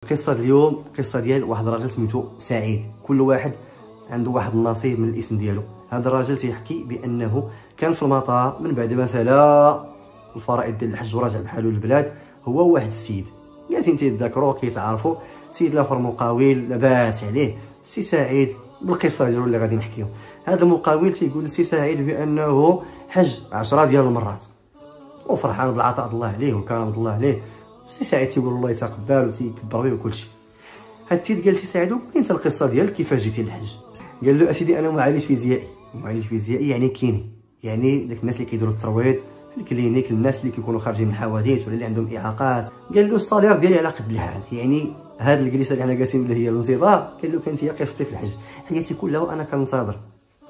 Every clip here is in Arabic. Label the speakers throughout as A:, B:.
A: قصة اليوم قصة ديال واحد الراجل سميتو سعيد. كل واحد عنده واحد النصيب من الاسم ديالو. هذا الراجل تيحكي بانه كان في المطار من بعد ما سالا الفرائض ديال الحج وراجع بحالو للبلاد، هو واحد السيد ياسين تيتذاكروا كيتعارفوا، سيد الاخر مقاول لاباس عليه، السي سعيد بالقصه ديالو اللي غادي نحكيو. هذا المقاول تيقول للسي سعيد بانه حج 10 ديال المرات وفرحان بالعطاء الله عليه والكرم الله عليه. السي سعيد تيقول الله يتقبل وتيكبر به وكلشي. هاد السيد قال لسي سعيد قول انت القصه ديالك كيفاش جيتي للحج؟ قال له اسيدي انا معالج فيزيائي. معالج فيزيائي يعني كيني، يعني داك الناس اللي كيديروا الترويض في الكلينيك، الناس اللي كيكونوا خارجين من الحوادث ولا اللي عندهم اعاقات. قال له الصالير ديالي على قد الحال، يعني هاد الجلسه اللي حنا جالسين اللي هي الانتظار. قال له كانت هي قصتي في الحج، حياتي كلها وانا كنتظر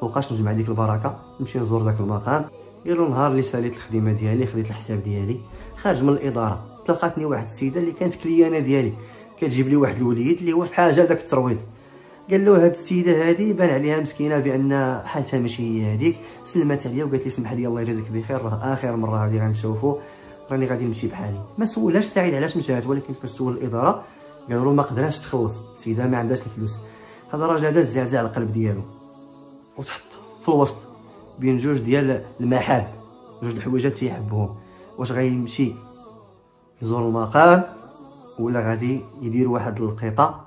A: فوقاش نجمع ديك البركه نمشي نزور داك المقام. قال له نهار اللي ساليت الخدمه ديالي خديت الحساب ديالي خارج من الاداره، تلقاتني واحد السيده اللي كانت كليانه ديالي كتجيب لي واحد الوليد اللي هو في حاجه لداك الترويض. قال له هاد السيده هادي بان عليها مسكينه بان حالتها ماشي هي هذيك، سلمت عليا وقالت لي سمح لي الله يجازيك بخير، راه اخر مره هادي غنشوفو، راني غادي نمشي بحالي. ما سولهاش سعيد علاش مشات، ولكن فاش سول الاداره قالوا له ما قدراتش تخلص، السيده ما عندهاش الفلوس. هذا الراجل هذا زعزع القلب ديالو وتحط في الوسط بين جوج ديال المحاب، جوج الحوايجات تيحبهم، واش غيمشي يزور المقام ولا غادي يدير واحد القطه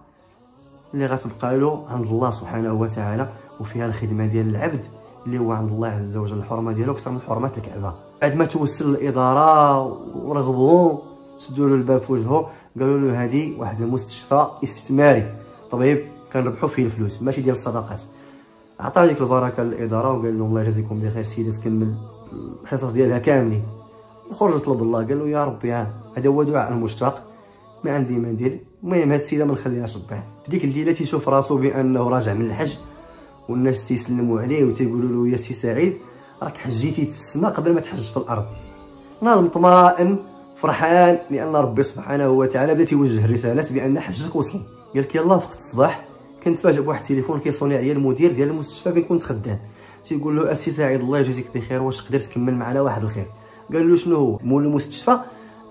A: اللي غتبقى له عند الله سبحانه وتعالى وفيها الخدمه ديال العبد اللي هو عند الله عز وجل، الحرمه ديالو اكثر من حرمات الكعبه. بعد ما توسل الاداره ورغبوه سدوا له الباب في وجهه، قالوا له هذه واحد المستشفى استثماري، طبيب كنربحوا فيه الفلوس ماشي ديال الصدقات. عطى ديك البركه للاداره وقال لهم الله يجازيكم بخير، سيده تكمل الحصص ديالها كاملين وخرج طلب الله. قال له يا ربي هذا هو دعاء المشتاق، ما عندي ما ندير. المهم هاد السيده ما نخليهاش تضيع. في ديك الليله تيشوف راسو بانه راجع من الحج والناس تيسلموا عليه وتيقولوا له يا سي سعيد راك حجيتي في السماء قبل ما تحج في الارض. ناض مطمئن فرحان لان ربي سبحانه وتعالى بدا تيوجه الرسالات بان حجك وصل. قال لك يلاه فقت الصباح كنتفاجئ بواحد التليفون كيصوني عليا المدير ديال المستشفى فين كنت خدام، تيقول له السي سعيد الله يجازيك بخير واش تقدر تكمل معنا واحد الخير؟ قال له شنو هو؟ مول المستشفى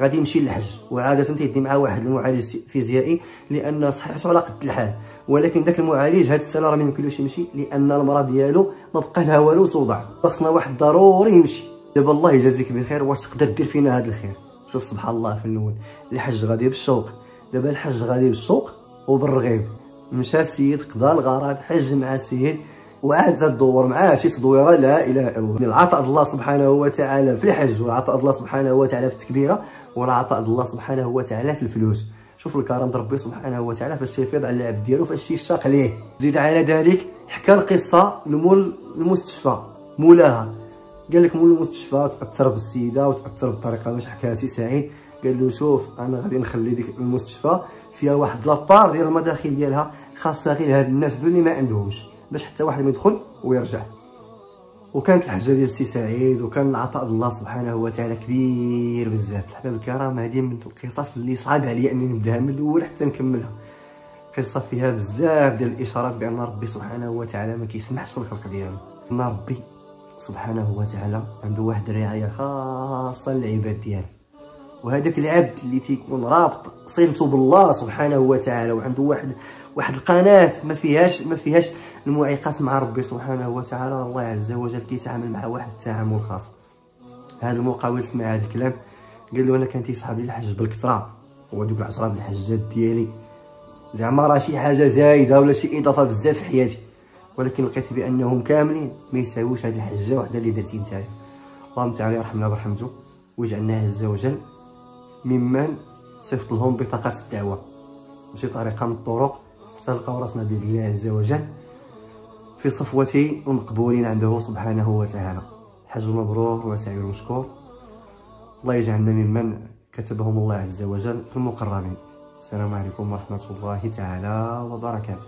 A: غادي يمشي للحج وعاده تيدي معاه واحد المعالج فيزيائي لان صحته على قد الحال، ولكن داك المعالج هاد السنه راه ما يمكنلوش يمشي لان المرض ديالو ما بقى لها والو توضع، خصنا واحد ضروري يمشي. دابا الله يجازيك بخير واش تقدر دير فينا هاد الخير؟ شوف سبحان الله، في الاول الحج غادي بالشوق، دابا الحج غادي بالشوق وبالرغيب. مشى السيد قضى الغرض، حج مع السيد وعاد تدور معاه شي تدويره لا اله الا الله. العطاء الله سبحانه وتعالى في الحج، والعطاء الله سبحانه وتعالى في التكبيره، والعطاء الله سبحانه وتعالى في الفلوس. شوف الكرم د ربي سبحانه وتعالى فاش تيفيض على العبد ديالو فاش تيشتاق ليه. زيد على ذلك حكى القصه لمول المستشفى مولاها، قال لك مول المستشفى تاثر بالسيده وتاثر بالطريقه باش حكاها سي سعيد. قال له شوف انا غادي نخلي ديك المستشفى فيها واحد لابار ديال المداخل ديالها خاصه غير هاد الناس اللي ما عندهمش باش حتى واحد ما يدخل ويرجع. وكانت الحجه ديال السي سعيد وكان العطاء الله سبحانه وتعالى كبير بزاف. الحباب الكرام هذه من القصص اللي صعب عليا اني نبداها من الاول حتى نكملها. قصه فيها بزاف ديال الاشارات بان ربي سبحانه وتعالى ما كيسمحش في الخلق ديالو، ان ربي سبحانه وتعالى عنده واحد الرعايه خاصه للعباد ديالو. وهذاك العبد اللي تيكون رابط صلته بالله سبحانه وتعالى وعنده واحد القناه ما فيهاش المعيقات مع ربي سبحانه وتعالى، الله عز وجل كيتعامل مع واحد التعامل خاص. هذا المقاول سمع هذا الكلام قال له انا كان تيصحاب لي الحج بالكثره وهذوك العشرة د الحجات ديالي زعما راه شي حاجه زايده ولا شي اضافه بزاف في حياتي، ولكن لقيت بانهم كاملين ما يساويوش هذه الحجه وحده اللي درتي نتايا. اللهم تعالى يرحمنا برحمته ويجعلنا عز وجل ممن صيفط لهم بطاقه الدعوه، ماشي طريقه من الطرق حتى نلقاو راسنا بيد الله عز وجل في صفوة المقبولين عنده سبحانه وتعالى. حج مبرور وسعي مشكور، الله يجعلنا ممن كتبهم الله عز وجل في المقربين. السلام عليكم ورحمة الله تعالى وبركاته.